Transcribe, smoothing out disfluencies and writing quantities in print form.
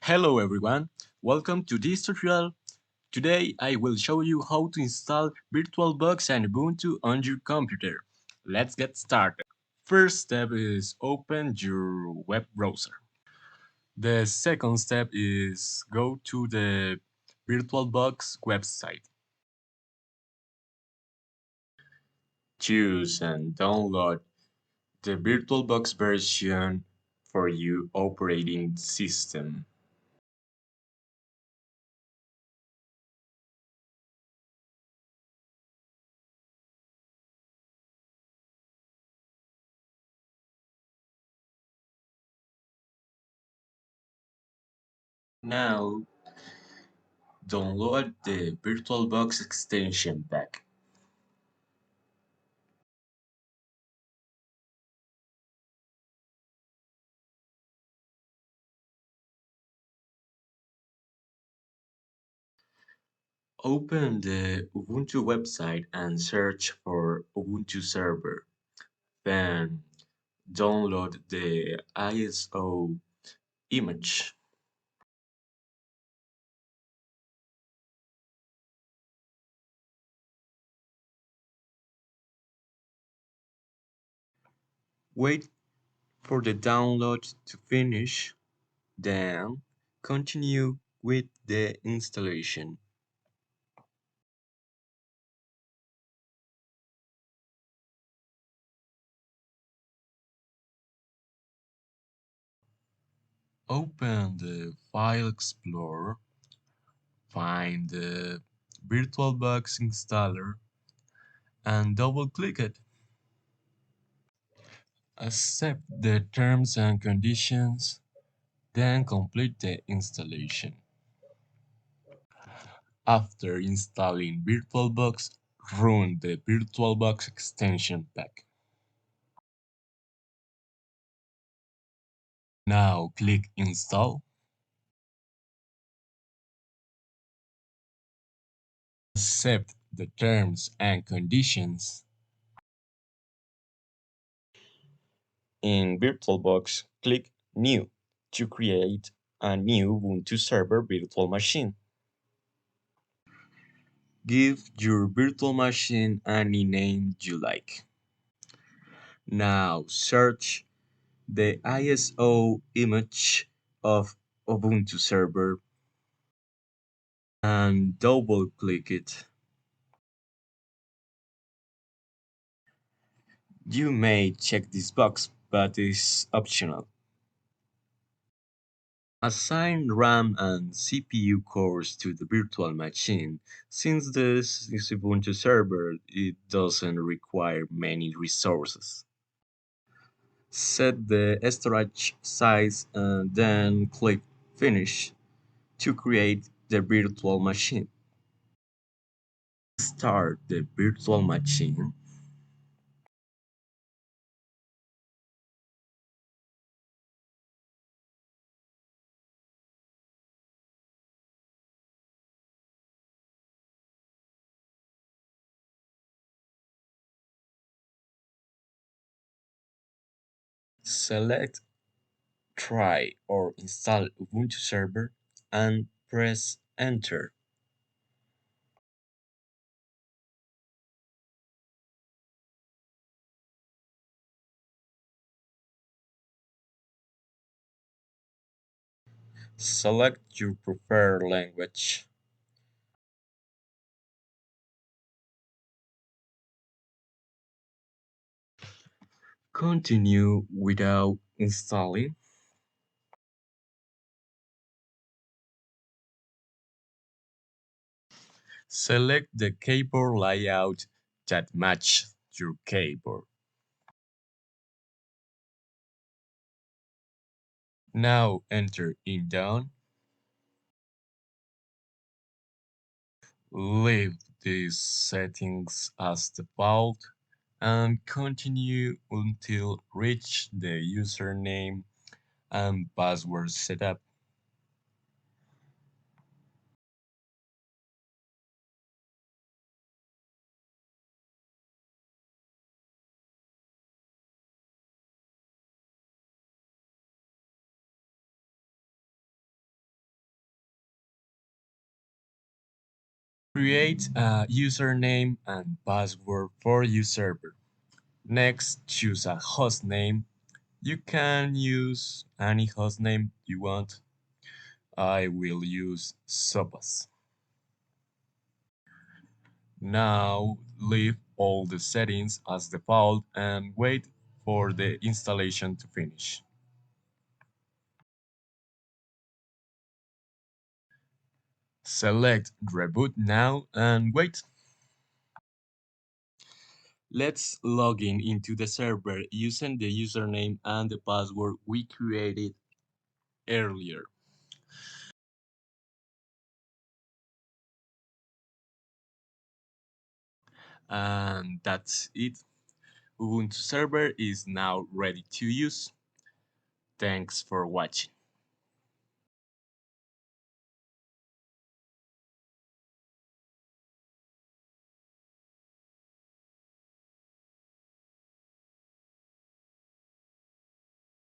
Hello everyone, welcome to this tutorial. Today I will show you how to install Virtualbox and Ubuntu on your computer. Let's get started. First step is open your web browser. The second step is go to the Virtualbox website. Choose and download the Virtualbox version for your operating system. Now download the VirtualBox extension pack. Open the Ubuntu website and search for Ubuntu server. Then download the ISO image. Wait for the download to finish, then continue with the installation. Open the File Explorer, find the VirtualBox installer, and double-click it. Accept the terms and conditions, then complete the installation. After installing VirtualBox, run the VirtualBox extension pack. Now click Install. Accept the terms and conditions. In VirtualBox, click New to create a new Ubuntu server virtual machine. Give your virtual machine any name you like. Now search the ISO image of Ubuntu server and double click it. You may check this box, but it's optional. Assign RAM and CPU cores to the virtual machine. Since this is Ubuntu server, it doesn't require many resources. Set the storage size and then click Finish to create the virtual machine. Start the virtual machine. Select Try or install Ubuntu server and press Enter. Select your preferred language. Continue without installing. Select the keyboard layout that matches your keyboard. Now enter in down. Leave these settings as default and continue until reach the username and password setup. Create a username and password for your server. Next, choose a hostname. You can use any hostname you want. I will use Sopas. Now leave all the settings as default and wait for the installation to finish. Select Reboot Now and wait. Let's log in into the server using the username and the password we created earlier. And that's it. Ubuntu server is now ready to use. Thanks for watching.